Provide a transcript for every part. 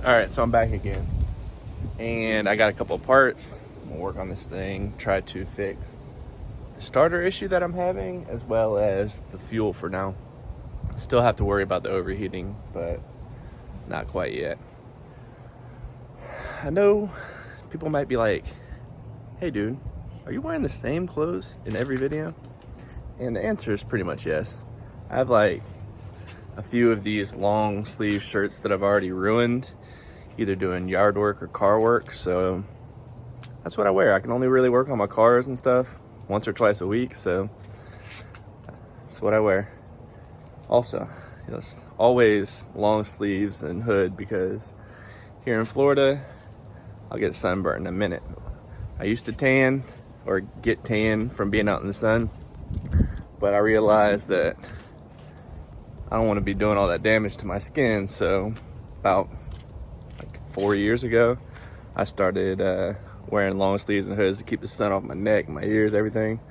All right, so I'm back again, and I got a couple of parts. I'm gonna work on this thing, try to fix the starter issue that I'm having, as well as the fuel for now. Still have to worry about the overheating, but not quite yet. I know people might be like, hey dude, are you wearing the same clothes in every video? And the answer is pretty much yes. I have like a few of these long sleeve shirts that I've already ruined, either doing yard work or car work, so that's what I wear. I can only really work on my cars and stuff once or twice a week, so that's what I wear. Also, always long sleeves and hood, because here in Florida, I'll get sunburned in a minute. I used to tan or get tan from being out in the sun, but I realized that I don't want to be doing all that damage to my skin, so about 4 years ago, I started wearing long sleeves and hoods to keep the sun off my neck, my ears, everything.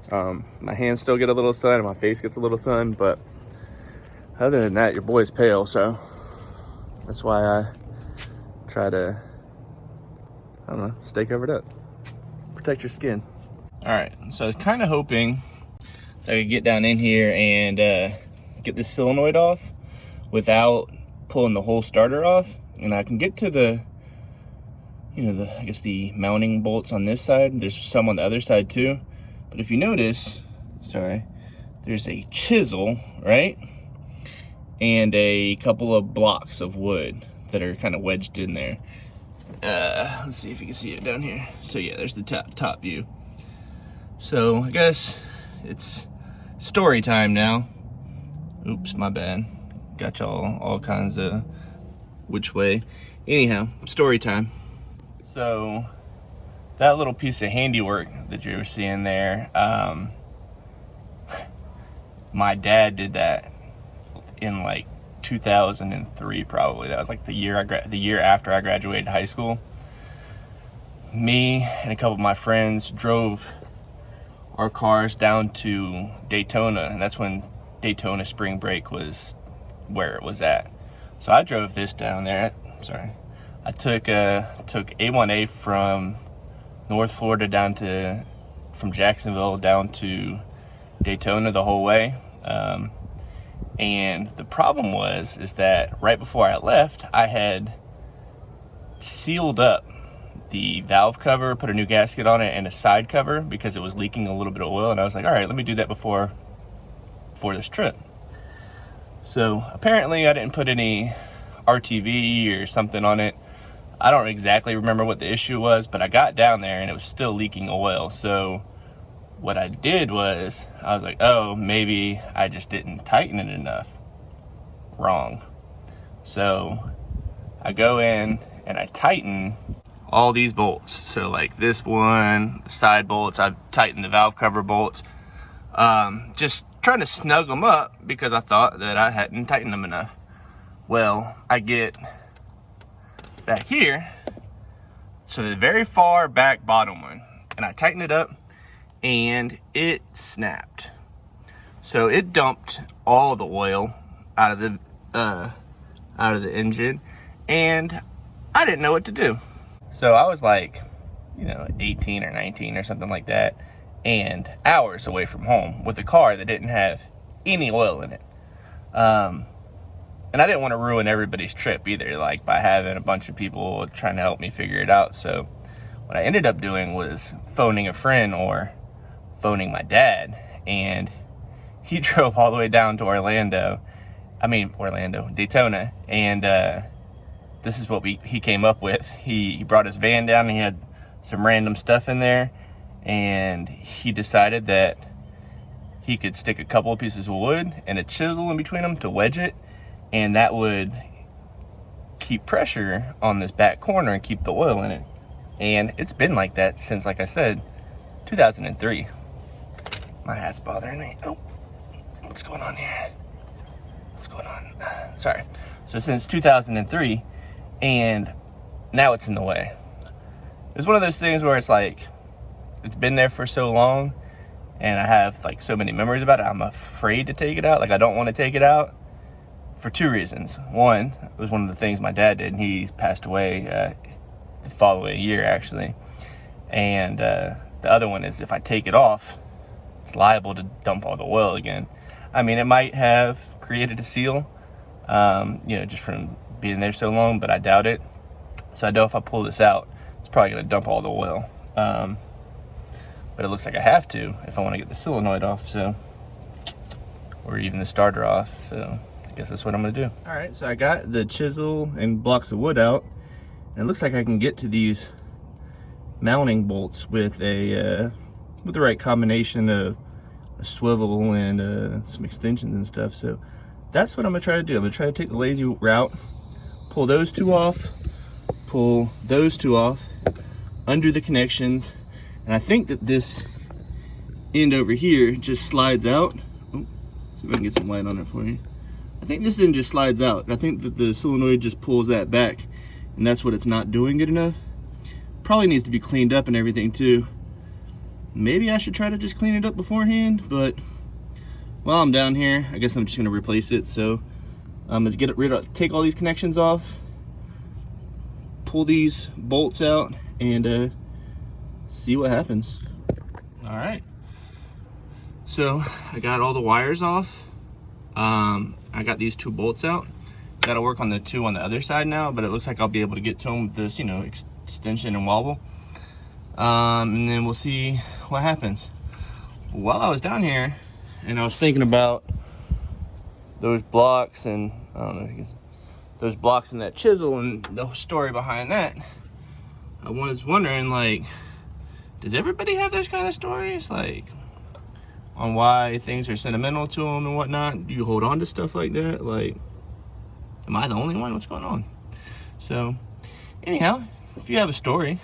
My hands still get a little sun and my face gets a little sun, but other than that, your boy's pale, so that's why I try to, I don't know, stay covered up. Protect your skin. All right, so I was kind of hoping that I could get down in here and get this solenoid off without pulling the whole starter off. And I can get to the, I guess the mounting bolts on this side. There's some on the other side too. But if you notice, there's a chisel, right? And a couple of blocks of wood that are kind of wedged in there. Let's see if you can see it down here. So yeah, there's the top view. So I guess it's story time now. Oops, my bad. Got y'all all kinds of which way. Anyhow, story time. So that little piece of handiwork that you were seeing there, my dad did that in like 2003 probably. That was like the year after I graduated high school. Me and a couple of my friends drove our cars down to Daytona, and that's when Daytona spring break was where it was at. So I drove this down there. I took A1A from North Florida from Jacksonville down to Daytona the whole way. And the problem is that right before I left, I had sealed up the valve cover, put a new gasket on it, and a side cover because it was leaking a little bit of oil. And I was like, all right, let me do that before this trip. So apparently I didn't put any RTV or something on it. I don't exactly remember what the issue was, but I got down there and it was still leaking oil. So what I did was, I was like, oh, maybe I just didn't tighten it enough. Wrong. So I go in and I tighten all these bolts. So like this one, the side bolts, I tightened the valve cover bolts. Just trying to snug them up because I thought that I hadn't tightened them enough. Well, I get back here to the very far back bottom one, and I tighten it up and it snapped. So it dumped all the oil out of the engine, and I didn't know what to do. So I was like, 18 or 19 or something like that, and hours away from home with a car that didn't have any oil in it. And I didn't want to ruin everybody's trip either, like by having a bunch of people trying to help me figure it out. So what I ended up doing was phoning a friend or phoning my dad, and he drove all the way down to Daytona, and this is what he came up with. He brought his van down and he had some random stuff in there, and he decided that he could stick a couple of pieces of wood and a chisel in between them to wedge it, and that would keep pressure on this back corner and keep the oil in it. And it's been like that since, like I said, 2003. My hat's bothering me. Oh, what's going on here? What's going on? Sorry. So since 2003, and now it's in the way. It's one of those things where it's like, it's been there for so long, and I have like so many memories about it, I'm afraid to take it out. Like, I don't want to take it out for two reasons. One, it was one of the things my dad did, and he passed away the following year, actually. And the other one is if I take it off, it's liable to dump all the oil again. I mean, it might have created a seal, just from being there so long, but I doubt it. So I know if I pull this out, it's probably going to dump all the oil. But it looks like I have to if I want to get the solenoid off, so, or even the starter off. So I guess that's what I'm going to do. All right, so I got the chisel and blocks of wood out, and it looks like I can get to these mounting bolts with the right combination of a swivel and some extensions and stuff. So that's what I'm gonna try to do. I'm gonna try to take the lazy route, pull those two off, pull those two off, undo the connections, and I think that this end over here just slides out. Oh, see if I can get some light on it for you. I think this end just slides out. I think that the solenoid just pulls that back, and that's what it's not doing good enough. Probably needs to be cleaned up and everything too. Maybe I should try to just clean it up beforehand, but while I'm down here, I guess I'm just gonna replace it. So I'm gonna take all these connections off, pull these bolts out, and see what happens. All right. So I got all the wires off. I got these two bolts out. Got to work on the two on the other side now, but it looks like I'll be able to get to them with this, extension and wobble. And then we'll see what happens. While I was down here and I was thinking about those blocks and I don't know, those blocks and that chisel and the story behind that, I was wondering, like, does everybody have those kind of stories, like, on why things are sentimental to them and whatnot? Do you hold on to stuff like that? Like, am I the only one? What's going on? So anyhow, if you have a story,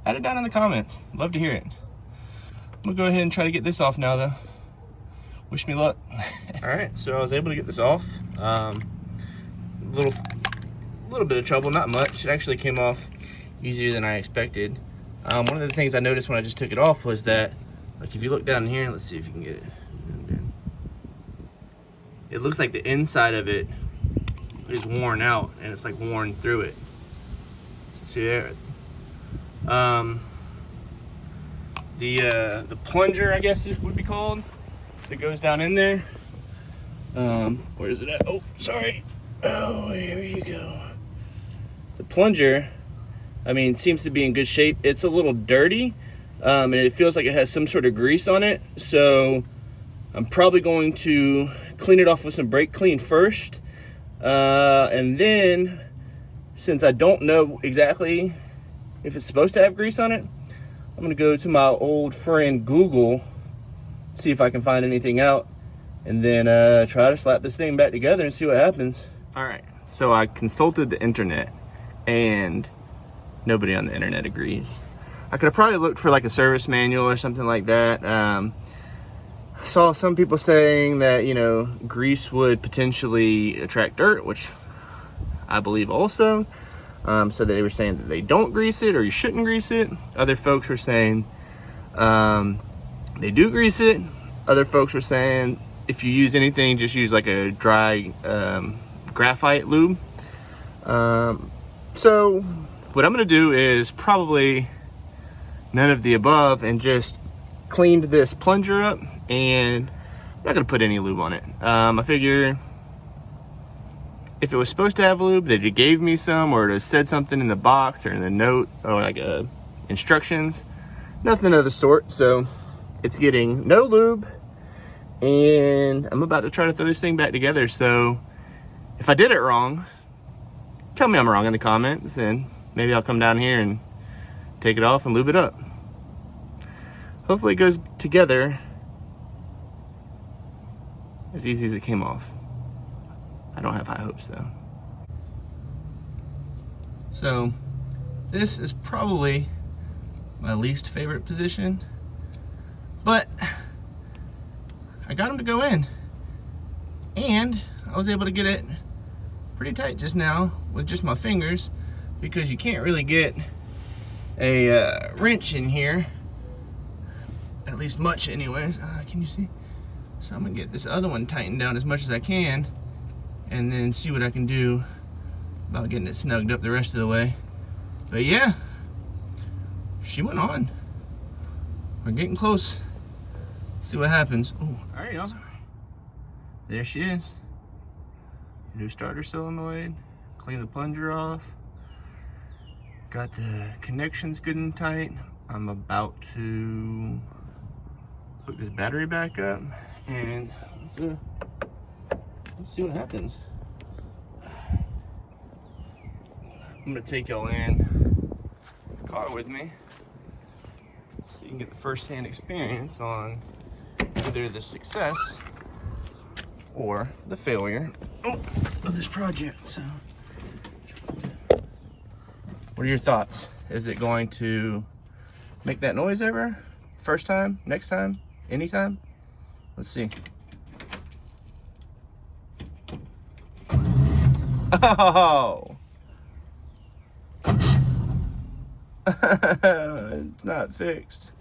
add it down in the comments. Love to hear it. I'm gonna go ahead and try to get this off now though. Wish me luck. All right, so I was able to get this off. Little bit of trouble, not much. It actually came off easier than I expected. One of the things I noticed when I just took it off was that, like, if you look down here, let's see if you can get it. It looks like the inside of it is worn out, and it's like worn through it. See there? The plunger, I guess it would be called, that goes down in there. Where is it at? Oh, sorry. Oh, here you go. The plunger, I mean, seems to be in good shape. It's a little dirty, and it feels like it has some sort of grease on it. So I'm probably going to clean it off with some brake clean first. And then, since I don't know exactly if it's supposed to have grease on it, I'm gonna go to my old friend Google, see if I can find anything out, and then try to slap this thing back together and see what happens. All right, so I consulted the internet, and nobody on the internet agrees. I could have probably looked for like a service manual or something like that. Saw some people saying that, grease would potentially attract dirt, which I believe also. So they were saying that they don't grease it, or you shouldn't grease it. Other folks were saying they do grease it. Other folks were saying if you use anything, just use like a dry graphite lube. So what I'm gonna do is probably none of the above, and just cleaned this plunger up, and I'm not gonna put any lube on it. I figure if it was supposed to have lube, that it gave me some, or it said something in the box or in the note, or like instructions. Nothing of the sort. So it's getting no lube, and I'm about to try to throw this thing back together. So if I did it wrong, tell me I'm wrong in the comments, and maybe I'll come down here and take it off and lube it up. Hopefully it goes together as easy as it came off. I don't have high hopes though. So this is probably my least favorite position, but I got them to go in, and I was able to get it pretty tight just now with just my fingers, because you can't really get a wrench in here, at least much anyways. Can you see? So I'm gonna get this other one tightened down as much as I can, and then see what I can do about getting it snugged up the rest of the way. But yeah, she went on. We're getting close. See what happens. Ooh, all right, y'all. There she is. New starter solenoid. Clean the plunger off. Got the connections good and tight. I'm about to hook this battery back up, and let's see what happens. I'm gonna take y'all in the car with me so you can get the first-hand experience on either the success or the failure of this project. So, what are your thoughts? Is it going to make that noise ever? First time? Next time? Anytime? Let's see. Oh! It's not fixed.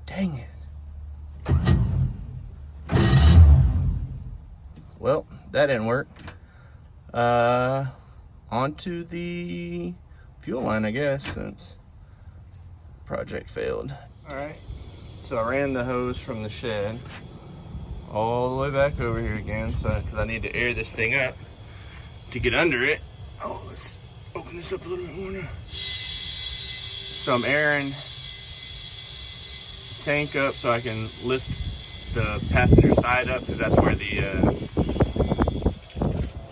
Dang it. Well, that didn't work. Onto the fuel line, I guess, since project failed. All right, so I ran the hose from the shed all the way back over here again, so because I need to air this thing up to get under it. Oh, let's open this up a little bit more now. So I'm airing the tank up so I can lift the passenger side up, because that's where the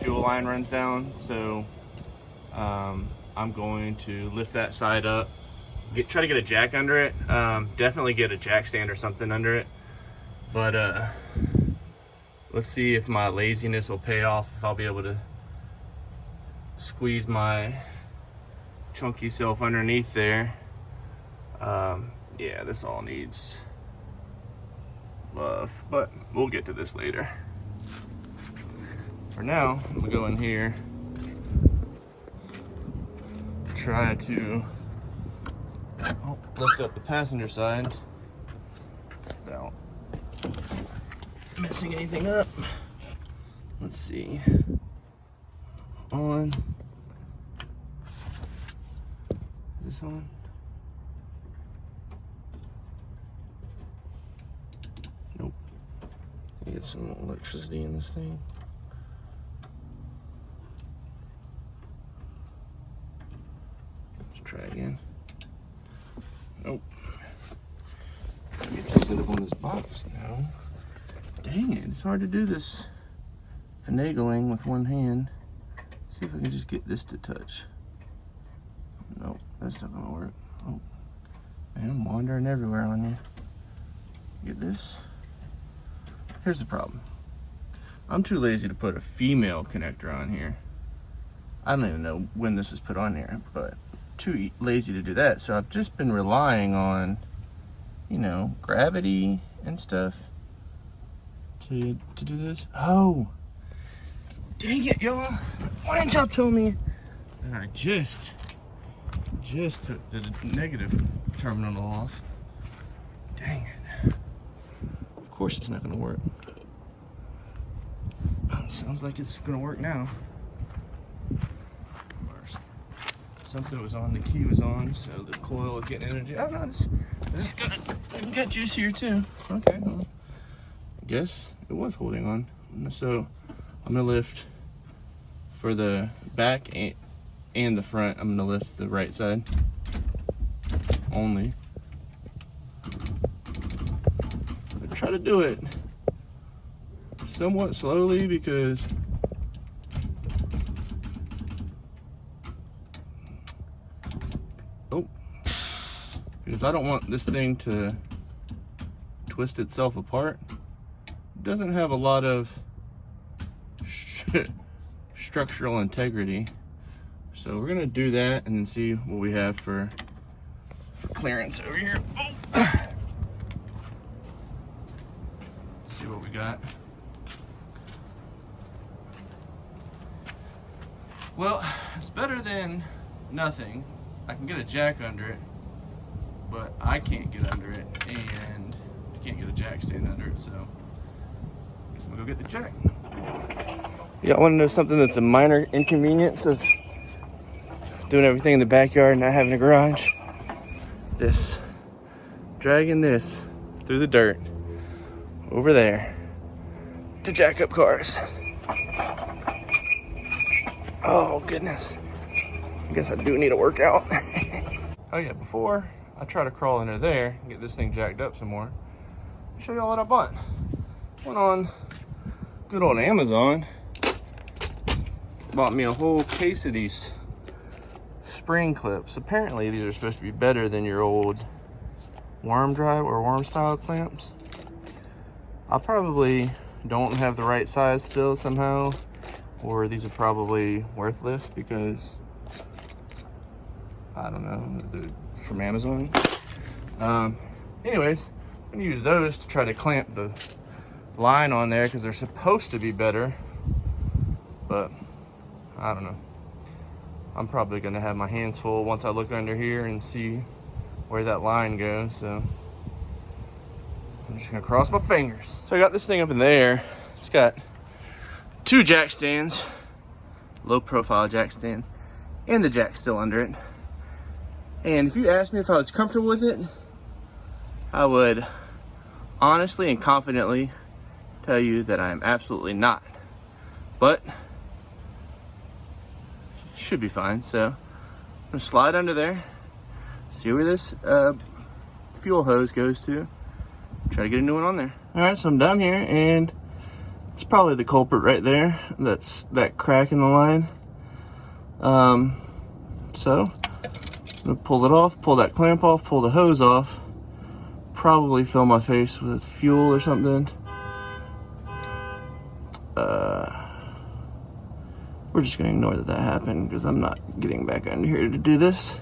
fuel line runs down. So I'm going to lift that side up, try to get a jack under it. Definitely get a jack stand or something under it. But let's see if my laziness will pay off, if I'll be able to squeeze my chunky self underneath there. Yeah, this all needs love, but we'll get to this later. For now, I'm gonna go in here, try to lift up the passenger side without messing anything up. Let's see. On. This on. Nope. Get some electricity in this thing. Let's try again. Nope. Get this up on this box now. Dang it, it's hard to do this finagling with one hand. See if I can just get this to touch. Nope, that's not gonna work. Oh, man, I'm wandering everywhere on you. Get this. Here's the problem. I'm too lazy to put a female connector on here. I don't even know when this was put on here, but too lazy to do that. So I've just been relying on, you know, gravity and stuff to do this. Oh, dang it, y'all. Why didn't y'all tell me that I just took the negative terminal off? Dang it. Of course it's not gonna work. Sounds like it's gonna work now. Something was on, the key was on, so the coil was getting energy. Oh no, this got juice here too. Okay, well, I guess it was holding on. So I'm gonna lift for the back and the front. I'm gonna lift the right side only. I try to do it somewhat slowly because I don't want this thing to twist itself apart. It doesn't have a lot of structural integrity. So we're gonna do that and see what we have for clearance over here. Oh. See what we got. Well, it's better than nothing. I can get a jack under it, but I can't get under it, and I can't get a jack stand under it, so guess I'm gonna go get the jack. Y'all wanna know something that's a minor inconvenience of doing everything in the backyard and not having a garage? This. Dragging this through the dirt over there to jack up cars. Oh goodness. I guess I do need a workout. Oh yeah, before I try to crawl under there and get this thing jacked up some more, I'll show y'all what I bought. Went on good old Amazon. Bought me a whole case of these spring clips. Apparently these are supposed to be better than your old worm drive or worm style clamps. I probably don't have the right size still somehow, or these are probably worthless because I don't know, they're from Amazon. Anyways, I'm gonna use those to try to clamp the line on there because they're supposed to be better, but I don't know. I'm probably gonna have my hands full once I look under here and see where that line goes, so I'm just gonna cross my fingers. So I got this thing up in the air. It's got 2 jack stands, low profile jack stands, and the jack still under it. And if you asked me if I was comfortable with it, I would honestly and confidently tell you that I am absolutely not. But should be fine. So I'm gonna slide under there, see where this fuel hose goes to, try to get a new one on there. All right, so I'm down here, and it's probably the culprit right there. That's that crack in the line. So I'm gonna pull it off, pull that clamp off, pull the hose off, probably fill my face with fuel or something. We're just gonna ignore that happened because I'm not getting back under here to do this.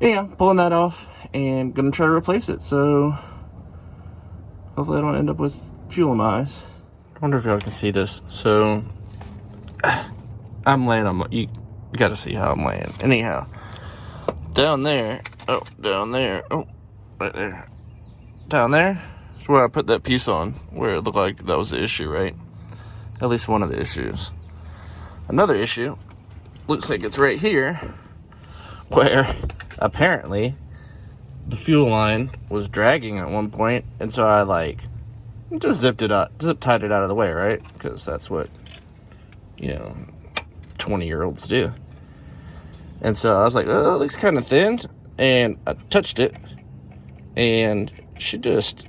Yeah, pulling that off and gonna try to replace it. So hopefully I don't end up with fuel in my eyes. I wonder if y'all can see this. So I'm laying on my, you gotta see how I'm laying. Anyhow, down there, oh, right there. Down there is where I put that piece on, where it looked like that was the issue, right? At least one of the issues. Another issue looks like it's right here, where apparently the fuel line was dragging at one point, and so I like just zip tied it out of the way, right? Because that's what, 20-year-olds do. And so I was like, oh, it looks kind of thin, and I touched it, and she just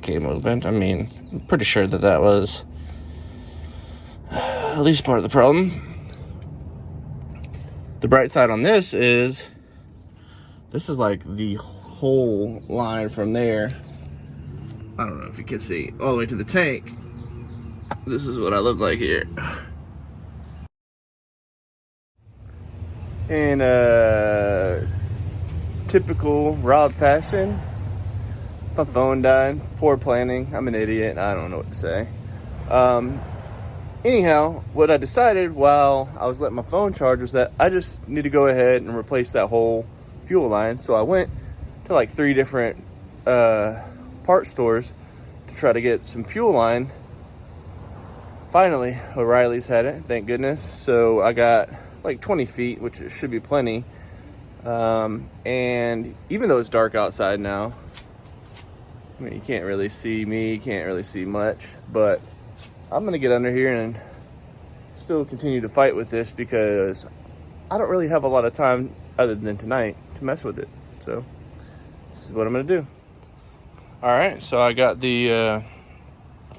came open. I mean, I'm pretty sure that was at least part of the problem. The bright side on this is like the whole line from there. I don't know if you can see all the way to the tank. This is what I look like here. In typical Rob fashion, my phone died. Poor planning. I'm an idiot. I don't know what to say. Anyhow, what I decided while I was letting my phone charge was that I just need to go ahead and replace that whole fuel line. So I went to like 3 different part stores to try to get some fuel line. Finally, O'Reilly's had it, thank goodness. So I got like 20 feet, which should be plenty. And even though it's dark outside now, I mean, you can't really see me, you can't really see much, but I'm gonna get under here and still continue to fight with this because I don't really have a lot of time other than tonight to mess with it. So this is what I'm gonna do. All right, so I got the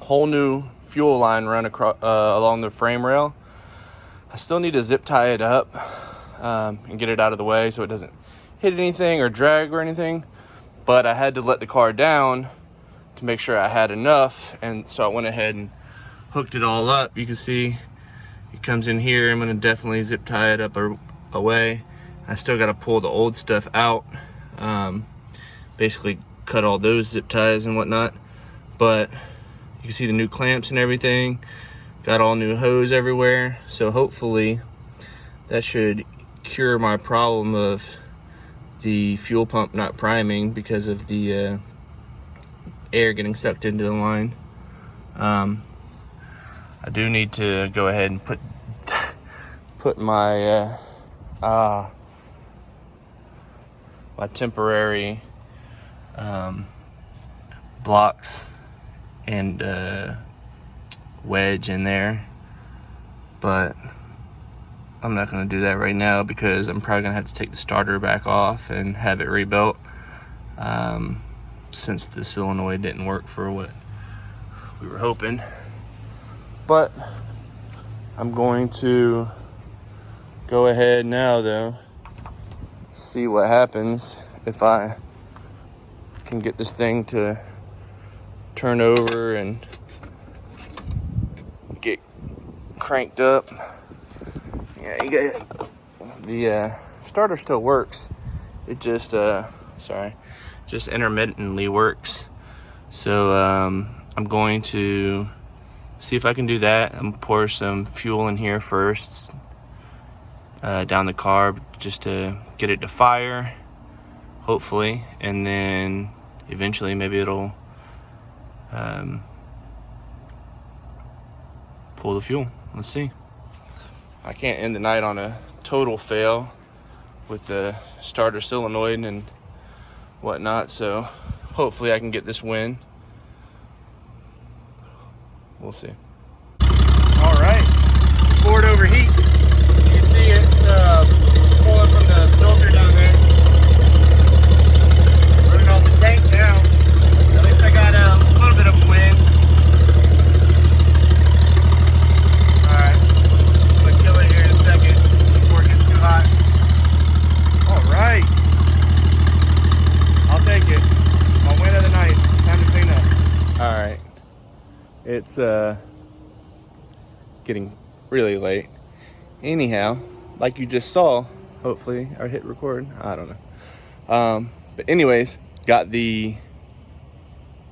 whole new fuel line run across along the frame rail. I still need to zip tie it up and get it out of the way so it doesn't hit anything or drag or anything. But I had to let the car down to make sure I had enough, and so I went ahead and hooked it all up. You can see it comes in here. I'm gonna definitely zip tie it up away. I still gotta pull the old stuff out, basically cut all those zip ties and whatnot. But you can see the new clamps and everything. Got all new hose everywhere. So hopefully that should cure my problem of the fuel pump not priming because of the air getting sucked into the line. I do need to go ahead and put my my temporary blocks and wedge in there, but I'm not going to do that right now because I'm probably going to have to take the starter back off and have it rebuilt, since the solenoid didn't work for what we were hoping. But I'm going to go ahead now though, see what happens if I can get this thing to turn over and get cranked up. Yeah, you get the starter still works. It just just intermittently works. So I'm going to see if I can do that. I'm gonna pour some fuel in here first, down the carb, just to get it to fire, hopefully, and then eventually maybe it'll pull the fuel. Let's see. I can't end the night on a total fail with the starter solenoid and whatnot, so hopefully I can get this win. We'll see. All right, before it overheats, you can see it pulling from the filter down there. Running off the tank now. At least I got a little bit of a win. All right, I'm gonna kill it here in a second before it gets too hot. All right, I'll take it. My win of the night. Time to clean up. All right. It's getting really late. Anyhow, like you just saw, hopefully I hit record, I don't know. But anyways, got the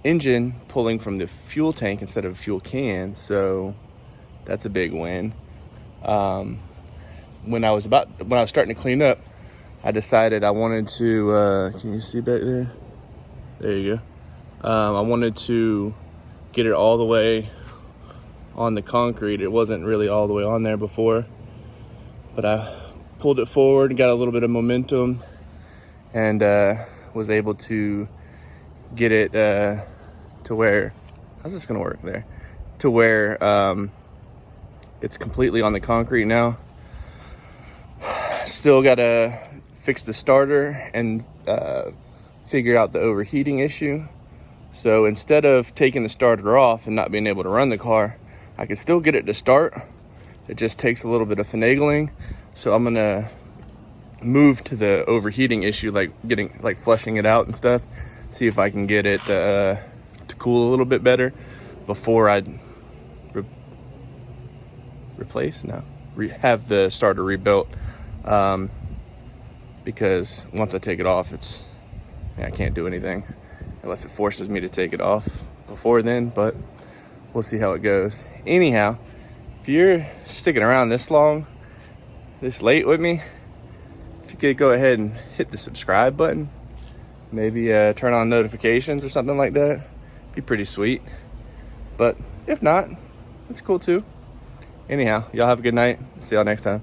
engine pulling from the fuel tank instead of a fuel can, so that's a big win. When I was starting to clean up, I decided I wanted to, can you see back there? There you go. I wanted to get it all the way on the concrete. It wasn't really all the way on there before, but I pulled it forward and got a little bit of momentum and was able to get it to where, how's this gonna work there? To where it's completely on the concrete now. Still gotta fix the starter and figure out the overheating issue. So instead of taking the starter off and not being able to run the car, I can still get it to start. It just takes a little bit of finagling. So I'm gonna move to the overheating issue, like flushing it out and stuff. See if I can get it to cool a little bit better before I have the starter rebuilt. Because once I take it off, I can't do anything unless it forces me to take it off before then, but we'll see how it goes. Anyhow, if you're sticking around this long, this late with me, if you could go ahead and hit the subscribe button, maybe turn on notifications or something like that, be pretty sweet. But if not, it's cool too. Anyhow, y'all have a good night. See y'all next time.